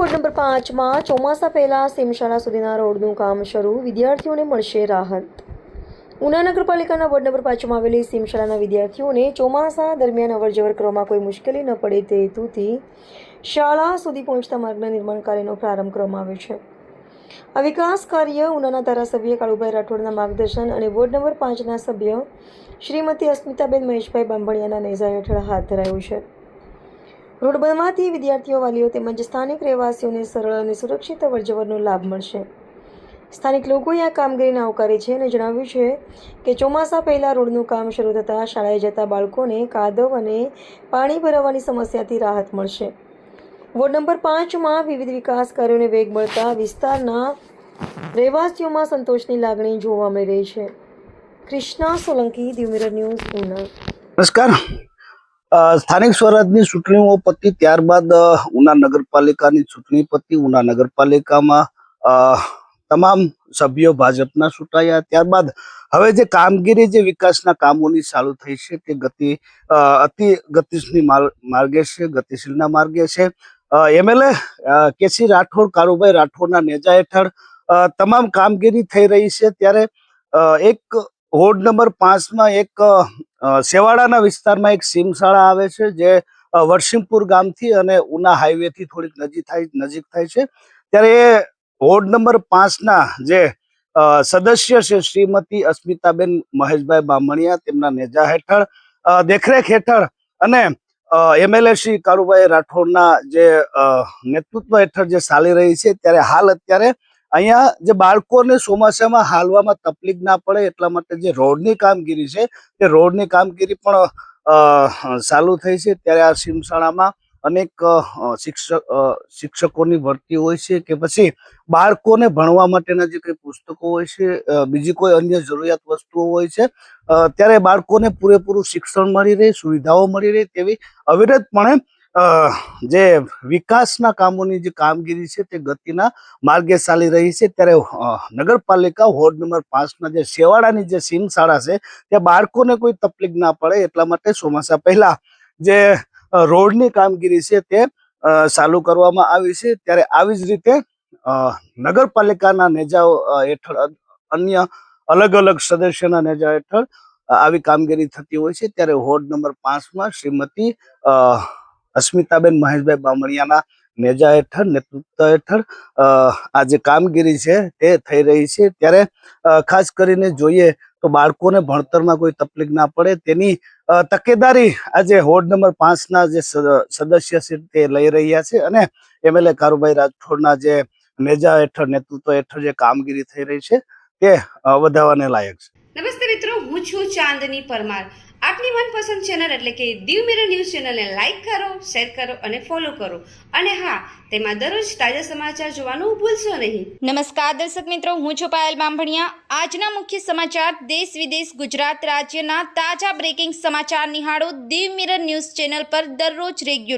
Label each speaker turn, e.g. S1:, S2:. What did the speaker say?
S1: Ward number 5માં ચોમાસા પહેલા સીમશાળા સુધીના રોડનું કામ શરૂ, વિદ્યાર્થીઓને મળશે રાહત. ઉના નગરપાલિકાના વોર્ડ નંબર 5માં આવેલી સીમશાળાના વિદ્યાર્થીઓને ચોમાસા દરમિયાન અવરજવર કરવામાં કોઈ મુશ્કેલી ન પડે તે હેતુથી શાળા સુધી પહોંચતા માર્ગના નિર્માણ કાર્યનો પ્રારંભ કરવામાં આવ્યો છે. આ વિકાસ કાર્ય ઉનાના ધારાસભ્ય કાળુભાઈ રાઠોડના માર્ગદર્શન અને વોર્ડ નંબર 5ના સભ્ય શ્રીમતી અસ્મિતાબેન મહેશભાઈ બાંભણિયાના નેજા હેઠળ હાથ ધરાયું છે. રોડ બનવાથી વિદ્યાર્થીઓ, વાલીઓ તેમજ સ્થાનિક રહેવાસીઓને સરળ અને સુરક્ષિત અવરજવરનો લાભ મળશે. સ્થાનિક લોકોએ આ કામગીરીને આવકારી છે અને જણાવ્યું છે કે ચોમાસા પહેલાં રોડનું કામ શરૂ થતાં શાળાએ જતા બાળકોને કાદવ અને પાણી ભરાવાની સમસ્યાથી રાહત મળશે. વોર્ડ નંબર 5માં વિવિધ વિકાસ કાર્યોને વેગ મળતા વિસ્તારના રહેવાસીઓમાં સંતોષની લાગણી જોવા મળી રહી છે. Krishna Solanki, Diu mirror news, Una.
S2: નમસ્કાર. સ્થાનિક સ્વરાજની ચૂંટણીઓ પતી ત્યારબાદ ઉના નગરપાલિકાની ચૂંટણી પતી. ઉના નગરપાલિકામાં તમામ સભ્યો ભાજપના ચૂંટાયા. ત્યારબાદ હવે જે કામગીરી, જે વિકાસના કામોની ચાલુ થઈ છે તે અતિ ગતિશીલ માર્ગે છે, ગતિશીલના માર્ગે છે. એમએલએ કેસી રાઠોડ, કાળુભાઈ રાઠોડના નેજા હેઠળ તમામ કામગીરી થઈ રહી છે. ત્યારે એક વોર્ડ નંબર 5માં એક સેવાડાના વિસ્તારમાં એક સીમશાળા આવે છે, જે વરસિંહપુર ગામથી અને ઉના હાઈવેથી થોડીક નજીક થાય છે. ત્યારે એ વોર્ડ નંબર 5ના જે સદસ્ય છે શ્રીમતી અસ્મિતાબેન મહેશભાઈ બામણિયા, તેમના નેજા હેઠળ, દેખરેખ હેઠળ અને એમએલએ શ્રી કાળુભાઈ રાઠોડના જે નેતૃત્વ હેઠળ જે ચાલી રહી છે. ત્યારે હાલ અત્યારે અહીંયા જે બાળકોને ચોમાસામાં હાલવામાં તકલીફ ના પડે એટલા માટે જે રોડની કામગીરી છે તે રોડની કામગીરી પણ ચાલુ થઈ છે. ત્યારે આ સીમશાળામાં અનેક શિક્ષકોની ભરતી હોય છે કે પછી બાળકોને ભણવા માટેના જે કંઈ પુસ્તકો હોય છે, બીજી કોઈ અન્ય જરૂરિયાત વસ્તુઓ હોય છે, ત્યારે બાળકોને પૂરેપૂરું શિક્ષણ મળી રહે, સુવિધાઓ મળી રહે તેવી અવિરતપણે જે વિકાસના કામોની જે કામગીરી છે તે ગતિના માર્ગે ચાલી રહી છે. ત્યારે નગરપાલિકા વોર્ડ નંબર 5ના જે સેવાડાની જે સીમશાળા છે ત્યાં બાળકોને કોઈ તકલીફ ના પડે એટલા માટે ચોમાસા પહેલા જે રોડની કામગીરી છે તે ચાલુ કરવામાં આવી છે. ત્યારે આવી જ રીતે નગરપાલિકાના નેજાઓ હેઠળ, અન્ય અલગ અલગ સદસ્યના નેજા હેઠળ આવી કામગીરી થતી હોય છે. ત્યારે વોર્ડ નંબર 5માં શ્રીમતી અસ્મિતાબેન મહેશભાઈ બામણિયાના નેજા હેઠળ, નેતૃત્વ હેઠળ આ જે કામગીરી છે તે થઈ રહી છે. ત્યારે ખાસ કરીને જોઈએ તો બાળકોને ભણતરમાં કોઈ તકલીફ ના પડે તેની તકેદારી આજે વોર્ડ નંબર 5ના જે સદસ્ય છે તે લઈ રહ્યા છે અને એમએલએ કાળુભાઈ રાઠોડના જે નેજા હેઠળ, નેતૃત્વ હેઠળ જે કામગીરી થઈ રહી છે તે વધારવાને લાયક છે.
S3: નમસ્તે મિત્રો, હું છું ચાંદની પરમાર. આપની મનપસંદ ચેનલ એટલે કે દીવ મિરર ન્યૂઝ ચેનલને લાઈક કરો, શેર કરો અને ફોલો કરો. અને હા, તેમાં દરરોજ તાજા સમાચાર જોવાનું ભૂલશો નહીં.
S4: નમસ્કાર દર્શક મિત્રો, હું છું પાયલ બાંભણિયા. આજના મુખ્ય સમાચાર, દેશ વિદેશ, ગુજરાત રાજ્યના તાજા બ્રેકિંગ સમાચાર નિહાળો દીવ મિરર ન્યૂઝ ચેનલ પર દરરોજ રેગ્યુલર.